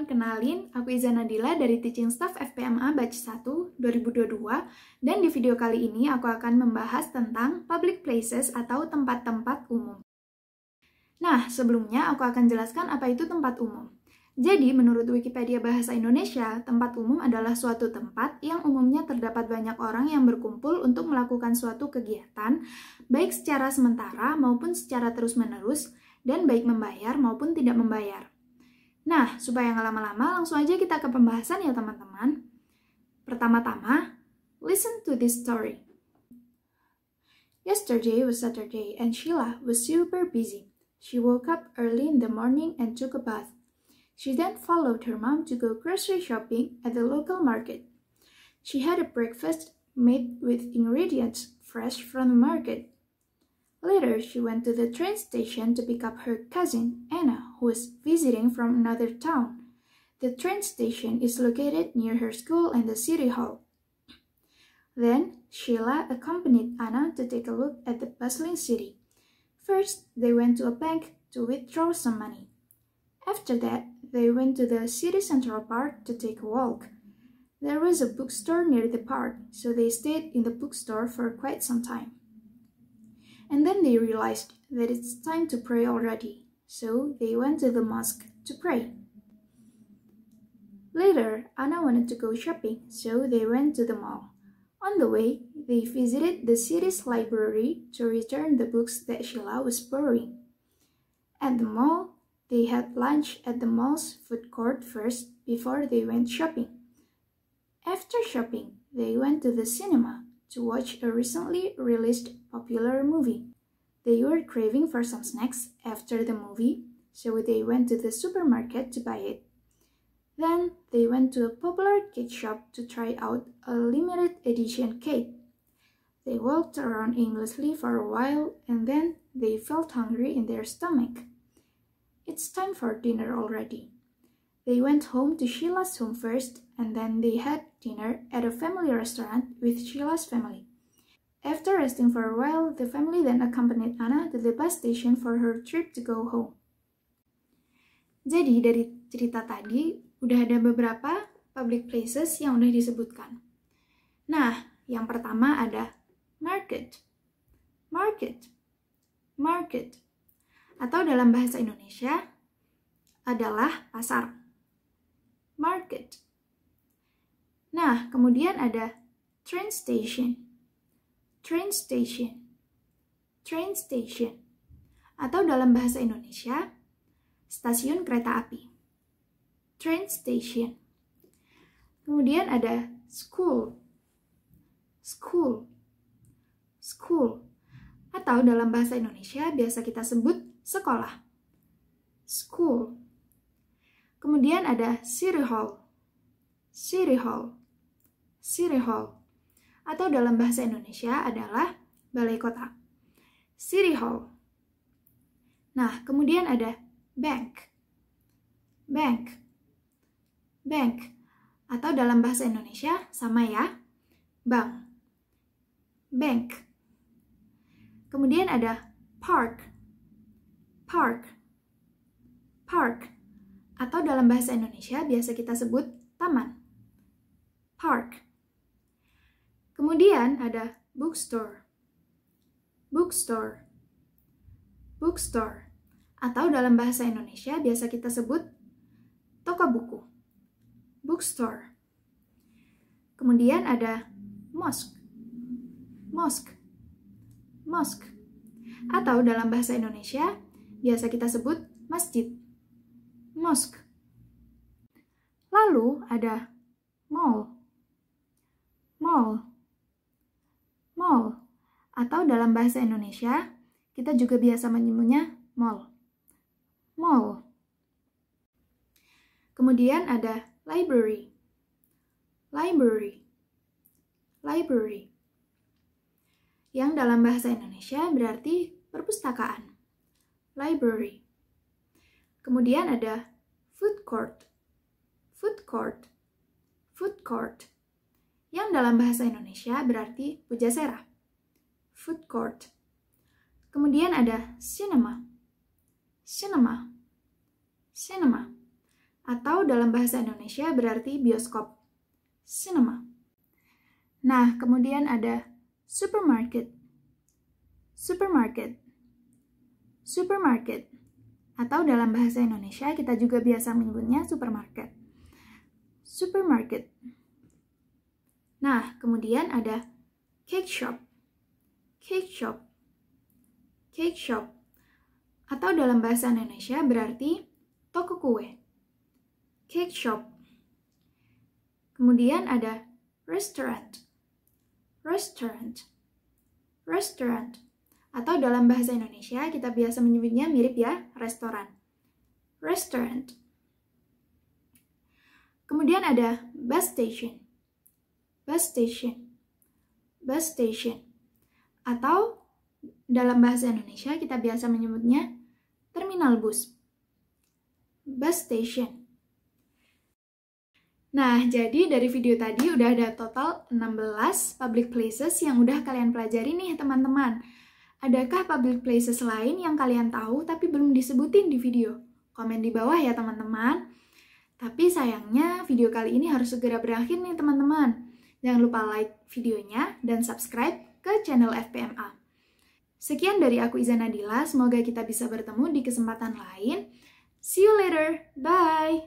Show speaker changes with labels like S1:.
S1: Kenalin, aku Iza Nadila dari Teaching Staff FPMA Batch 1 2022 dan di video kali ini aku akan membahas tentang public places atau tempat-tempat umum. Nah, sebelumnya aku akan jelaskan apa itu tempat umum. Jadi, menurut Wikipedia Bahasa Indonesia, tempat umum adalah suatu tempat yang umumnya terdapat banyak orang yang berkumpul untuk melakukan suatu kegiatan, baik secara sementara maupun secara terus-menerus, dan baik membayar maupun tidak membayar. Nah, supaya nggak lama-lama, langsung aja kita ke pembahasan ya teman-teman. Pertama-tama, listen to this story. Yesterday was Saturday and Sheila was super busy. She woke up early in the morning and took a bath. She then followed her mom to go grocery shopping at the local market. She had a breakfast made with ingredients fresh from the market. Later, she went to the train station to pick up her cousin, Anna, who was visiting from another town. The train station is located near her school and the city hall. Then, Sheila accompanied Anna to take a look at the bustling city. First, they went to a bank to withdraw some money. After that, they went to the city central park to take a walk. There was a bookstore near the park, so they stayed in the bookstore for quite some time. And then they realized that it's time to pray already, so they went to the mosque to pray. Later, Anna wanted to go shopping, so they went to the mall. On the way, they visited the city's library to return the books that Sheila was borrowing. At the mall, they had lunch at the mall's food court first before they went shopping. After shopping, they went to the cinema to watch a recently released popular movie. They were craving for some snacks after the movie, so they went to the supermarket to buy it. Then they went to a popular cake shop to try out a limited edition cake. They walked around aimlessly for a while and then they felt hungry in their stomach. It's time for dinner already. They went home to Sheila's home first and then they had dinner at a family restaurant with Sheila's family. After resting for a while, the family then accompanied Anna to the bus station for her trip to go home. Jadi dari cerita tadi, udah ada beberapa public places yang udah disebutkan. Nah, yang pertama ada market. Market. Market. Atau dalam bahasa Indonesia adalah pasar. Market. Nah, kemudian ada train station. Train station. Train station. Atau dalam bahasa Indonesia, stasiun kereta api. Train station. Kemudian ada school. School. School. Atau dalam bahasa Indonesia biasa kita sebut sekolah. School. Kemudian ada city hall. City hall. City hall. Atau dalam bahasa Indonesia adalah balai kota. City hall. Nah, kemudian ada bank. Bank. Bank. Atau dalam bahasa Indonesia sama ya, bank. Bank. Kemudian ada park. Park. Park. Atau dalam bahasa Indonesia biasa kita sebut taman. Park. Kemudian ada bookstore. Bookstore. Bookstore. Atau dalam bahasa Indonesia biasa kita sebut toko buku. Bookstore. Kemudian ada mosque. Mosque. Mosque. Atau dalam bahasa Indonesia biasa kita sebut masjid. Mosque. Lalu ada mall. Mall. Mall. Atau dalam bahasa Indonesia, kita juga biasa menyebutnya mall. Mall. Kemudian ada library. Library. Library. yang dalam bahasa Indonesia berarti perpustakaan, library. Kemudian ada food court, food court, food court, yang dalam bahasa Indonesia berarti pujasera, food court. Kemudian ada cinema, cinema, cinema, atau dalam bahasa Indonesia berarti bioskop, cinema. Nah, kemudian ada supermarket, supermarket, supermarket, atau dalam bahasa Indonesia kita juga biasa menyebutnya supermarket, supermarket. Nah, kemudian ada cake shop, cake shop, cake shop, atau dalam bahasa Indonesia berarti toko kue, cake shop. Kemudian ada restaurant, restaurant, restaurant, atau dalam bahasa Indonesia kita biasa menyebutnya mirip ya, restoran, restaurant. Kemudian ada bus station, bus station, bus station, atau dalam bahasa Indonesia kita biasa menyebutnya terminal bus, bus station. Nah, jadi dari video tadi udah ada total 16 public places yang udah kalian pelajari nih teman-teman. Adakah public places lain yang kalian tahu tapi belum disebutin di video? Komen di bawah ya teman-teman. Tapi sayangnya video kali ini harus segera berakhir nih teman-teman. Jangan lupa like videonya dan subscribe ke channel FPMA. Sekian dari aku Iza Nadila, semoga kita bisa bertemu di kesempatan lain. See you later, bye!